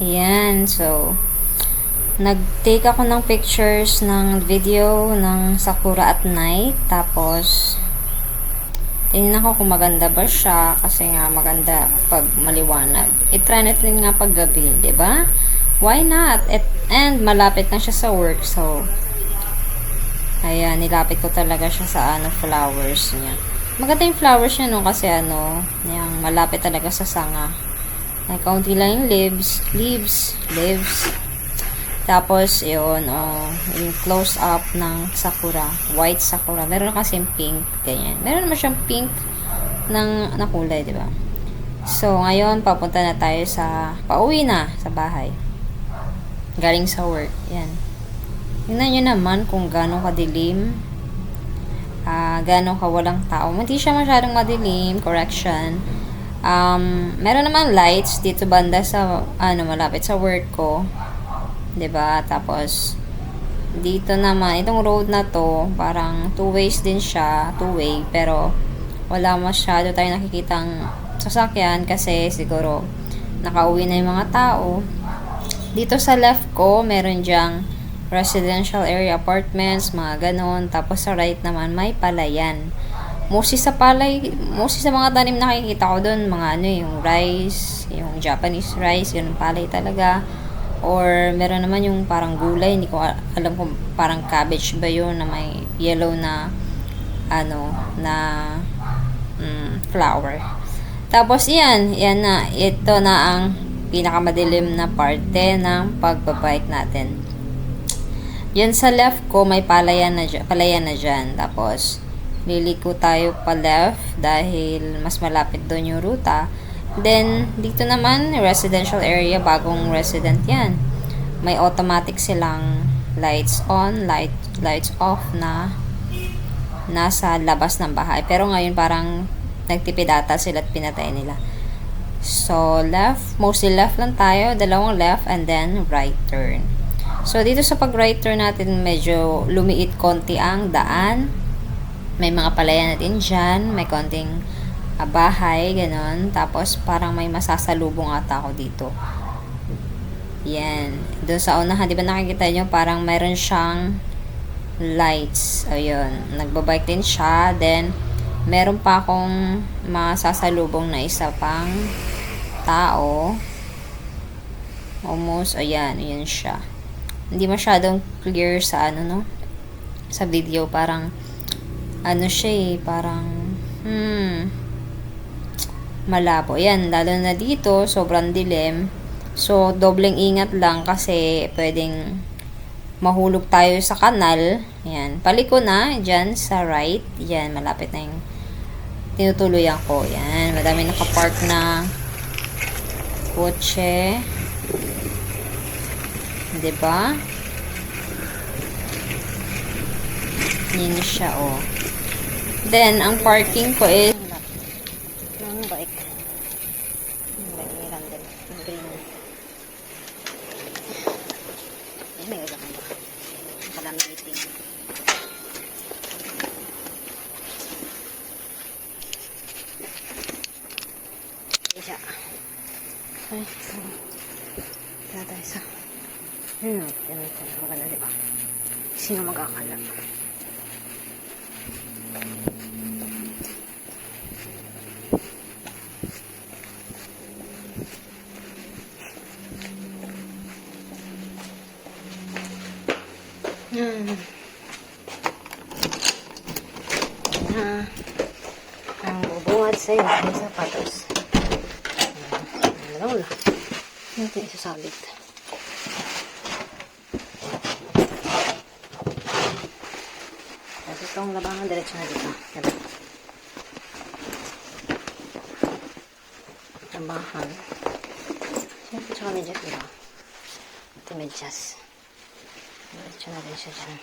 Ayan, so, nag-take ako ng pictures ng video ng sakura at night. Tapos, tingnan ko kung maganda ba siya. Kasi nga, maganda pag maliwanag. I-try natin nga pag gabi, ba? Diba? Why not? And malapit na siya sa work. So, ayan, nilapit ko talaga siya sa flowers niya. Maganda yung flowers niya, no? Kasi yung malapit talaga sa sanga. May kaunti lang yung leaves. Tapos, yun, yung close-up ng sakura. White sakura. Meron na kasing pink, ganyan. Meron naman siyang pink na kulay, di ba? So, ngayon, papunta na tayo pauwi na sa bahay. Galing sa work. Yan. Tingnan nyo naman kung gano'ng kadilim. Gano'ng kawalang tao. Hindi siya masyadong madilim. Correction. Meron naman lights dito banda sa malapit sa work ko. 'Di ba? Tapos dito naman itong road na to, parang two ways din siya, two-way, pero wala masyado tayong nakikitang sasakyan kasi siguro nakauwi na yung mga tao. Dito sa left ko, meron diyang residential area apartments, mga ganon. Tapos sa right naman may palayan. Mostly sa mga tanim na nakikita ko doon, mga yung rice, yung Japanese rice, yun palay talaga. Or meron naman yung parang gulay, hindi ko alam kung parang cabbage ba yun na may yellow na flower. Tapos yan na, ito na ang pinakamadilim na parte ng pagbabike natin. Yan sa left ko may palayan na dyan. Tapos liliko tayo pa left dahil mas malapit doon yung ruta. Then, dito naman, residential area, bagong resident yan. May automatic silang lights on, lights off na nasa labas ng bahay. Pero ngayon parang nagtipid ata sila at pinatay nila. So, mostly left lang tayo, dalawang left and then right turn. So, dito sa pag-right turn natin, medyo lumiit konti ang daan. May mga palayan natin dyan. May konting bahay, ganon. Tapos, parang may masasalubong ata ako dito. Yan. Doon sa unahan, di ba nakikita nyo? Parang mayroon siyang lights. Ayun. Nagbabike din siya. Then, meron pa akong masasalubong na isa pang tao. Almost, ayan. Ayan siya. Hindi masyadong clear sa sa video. Parang siya parang malabo. Yan, lalo na dito, sobrang dilim. So, dobleng ingat lang kasi pwedeng mahulog tayo sa kanal. Yan, paliko na, dyan sa right. Yan, malapit na yung tinutuluyan ko. Yan, madami nakapark na kotse. Diba? Yan siya, Then, ang parking ko is bike. Bike ni green. May ulang ba? Kalam meeting. Isa. Ay, kaya tayo sa maganda, diba? Sino mag-akala? Ang bubungad sa'yo ay sapatos. Ano na? Ito isasabit. Tapos itong labangan diretso na dito. Labangan. Siyempre tsaka medyas diba? Ito medyas. Diretso na rin siya dyan.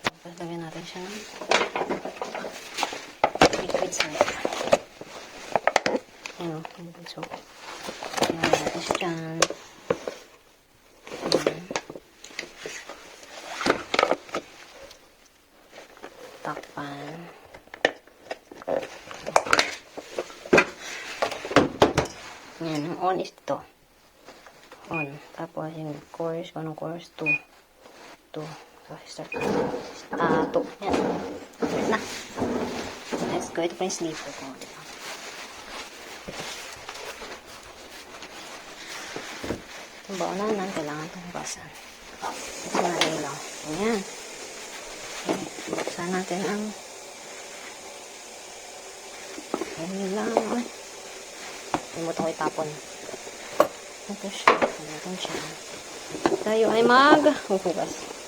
Tapos lagyan natin siya ng liquid sand. Ayan liquid soap. Lagyan natin siya dyan. Takpan. Yan, ang on is ito. On. Tapos yung course, kung anong course, 2. 2. So, start. 2. Yan. Start na. Let's go. Ito pa yung sleeper ko. Diba? Itong baunanan, kailangan itong hugasan. Ito na lang. Ayan. Okay. Buksan natin ang ayan lang. Limutan ko itapon. Ito siya. Ito siya. Tayo ay maghuhugas.